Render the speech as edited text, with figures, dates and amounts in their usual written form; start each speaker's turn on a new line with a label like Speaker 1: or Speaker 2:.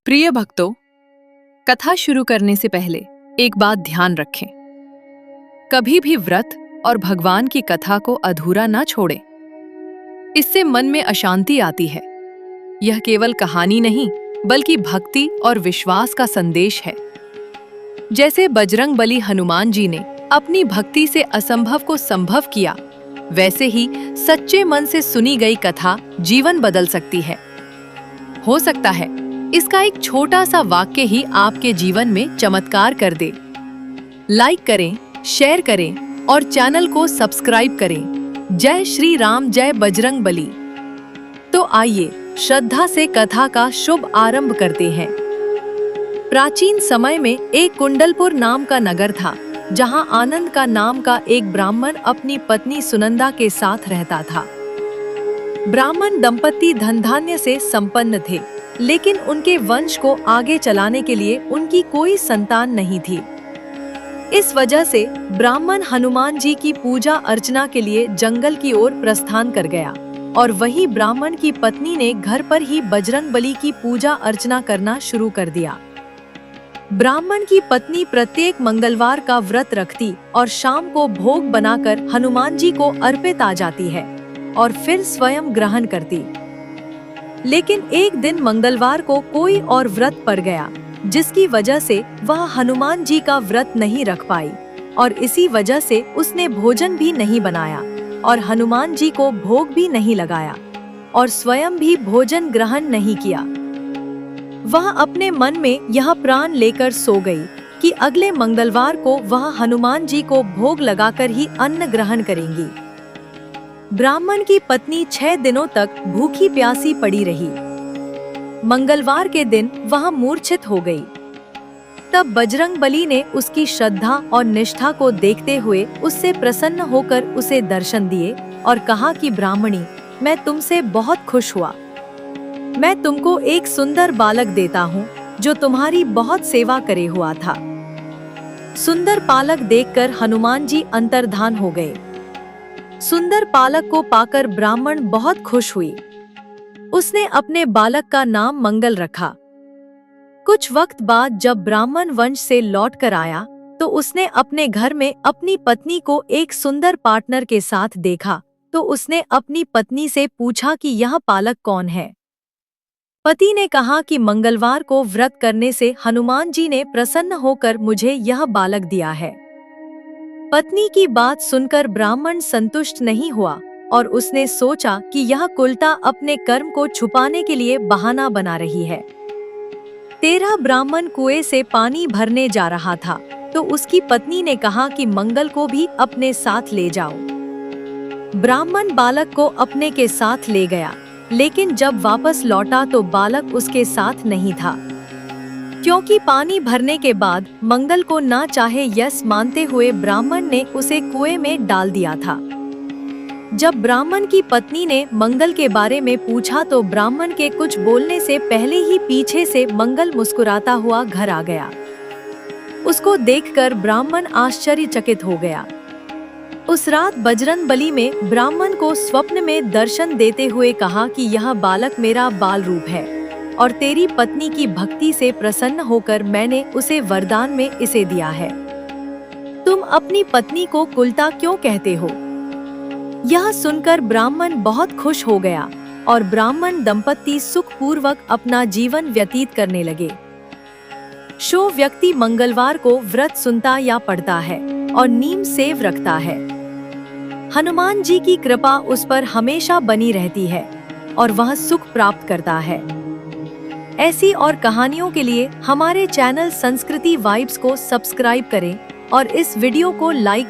Speaker 1: प्रिय भक्तों, कथा शुरू करने से पहले एक बात ध्यान रखें। कभी भी व्रत और भगवान की कथा को अधूरा ना छोड़ें। इससे मन में अशांति आती है। यह केवल कहानी नहीं, बल्कि भक्ति और विश्वास का संदेश है। जैसे बजरंगबली हनुमान जी ने अपनी भक्ति से असंभव को संभव किया, वैसे ही सच्चे मन से सुनी गई कथा जीवन बदल सकती है। हो सकता है इसका एक छोटा सा वाक्य ही आपके जीवन में चमत्कार कर दे। लाइक करें, शेयर करें और चैनल को सब्सक्राइब करें। जय श्री राम, जय बजरंगबली। तो आइए श्रद्धा से कथा का शुभ आरंभ करते हैं। प्राचीन समय में एक कुंडलपुर नाम का नगर था, जहां आनंद का नाम का एक ब्राह्मण अपनी पत्नी सुनंदा के साथ रहता था। ब्राह्मण दंपति धन धान्य से संपन्न थे, लेकिन उनके वंश को आगे चलाने के लिए उनकी कोई संतान नहीं थी। इस वजह से ब्राह्मण हनुमान जी की पूजा अर्चना के लिए जंगल की ओर प्रस्थान कर गया और वहीं ब्राह्मण की पत्नी ने घर पर ही बजरंगबली की पूजा अर्चना करना शुरू कर दिया। ब्राह्मण की पत्नी प्रत्येक मंगलवार का व्रत रखती और शाम को भोग बनाकर हनुमान जी को अर्पित आ जाती है और फिर स्वयं ग्रहण करती। लेकिन एक दिन मंगलवार को कोई और व्रत पड़ गया, जिसकी वजह से वह हनुमान जी का व्रत नहीं रख पाई और इसी वजह से उसने भोजन भी नहीं बनाया और हनुमान जी को भोग भी नहीं लगाया और स्वयं भी भोजन ग्रहण नहीं किया। वह अपने मन में यह प्राण लेकर सो गई कि अगले मंगलवार को वह हनुमान जी को भोग लगाकर ही अन्न ग्रहण करेंगी। ब्राह्मण की पत्नी 6 दिनों तक भूखी प्यासी पड़ी रही। मंगलवार के दिन वह मूर्छित हो गई। तब बजरंगबली ने उसकी श्रद्धा और निष्ठा को देखते हुए उससे प्रसन्न होकर उसे दर्शन दिए और कहा कि ब्राह्मणी, मैं तुमसे बहुत खुश हुआ। मैं तुमको एक सुंदर बालक देता हूँ जो तुम्हारी बहुत सेवा करे हुआ था। सुंदर बालक देखकर हनुमान जी अंतर्धान हो गए। सुंदर बालक को पाकर ब्राह्मण बहुत खुश हुई। उसने अपने बालक का नाम मंगल रखा। कुछ वक्त बाद जब ब्राह्मण वंश से लौट कर आया, तो उसने अपने घर में अपनी पत्नी को एक सुंदर पार्टनर के साथ देखा। तो उसने अपनी पत्नी से पूछा कि यह बालक कौन है। पति ने कहा कि मंगलवार को व्रत करने से हनुमान जी ने प्रसन्न होकर मुझे यह बालक दिया है। पत्नी की बात सुनकर ब्राह्मण संतुष्ट नहीं हुआ और उसने सोचा कि यह कुलटा अपने कर्म को छुपाने के लिए बहाना बना रही है। 13 ब्राह्मण कुएं से पानी भरने जा रहा था, तो उसकी पत्नी ने कहा कि मंगल को भी अपने साथ ले जाओ। ब्राह्मण बालक को अपने के साथ ले गया, लेकिन जब वापस लौटा तो बालक उसके साथ नहीं था, क्योंकि पानी भरने के बाद मंगल को ना चाहे यस मानते हुए ब्राह्मण ने उसे कुएं में डाल दिया था। जब ब्राह्मण की पत्नी ने मंगल के बारे में पूछा तो ब्राह्मण के कुछ बोलने से पहले ही पीछे से मंगल मुस्कुराता हुआ घर आ गया। उसको देखकर ब्राह्मण आश्चर्यचकित हो गया। उस रात बजरंगबली में ब्राह्मण को स्वप्न में दर्शन देते हुए कहा कि यह बालक मेरा बाल रूप है और तेरी पत्नी की भक्ति से प्रसन्न होकर मैंने उसे वरदान में इसे दिया है। तुम अपनी पत्नी को कुलटा क्यों कहते हो? यह सुनकर ब्राह्मण बहुत खुश हो गया और ब्राह्मण दंपति सुखपूर्वक अपना जीवन व्यतीत करने लगे। जो व्यक्ति मंगलवार को व्रत सुनता या पढ़ता है और नीम सेव रखता है, हनुमान जी की कृपा उस पर हमेशा बनी रहती है और वह सुख प्राप्त करता है। ऐसी और कहानियों के लिए हमारे चैनल संस्कृति वाइब्स को सब्सक्राइब करें और इस वीडियो को लाइक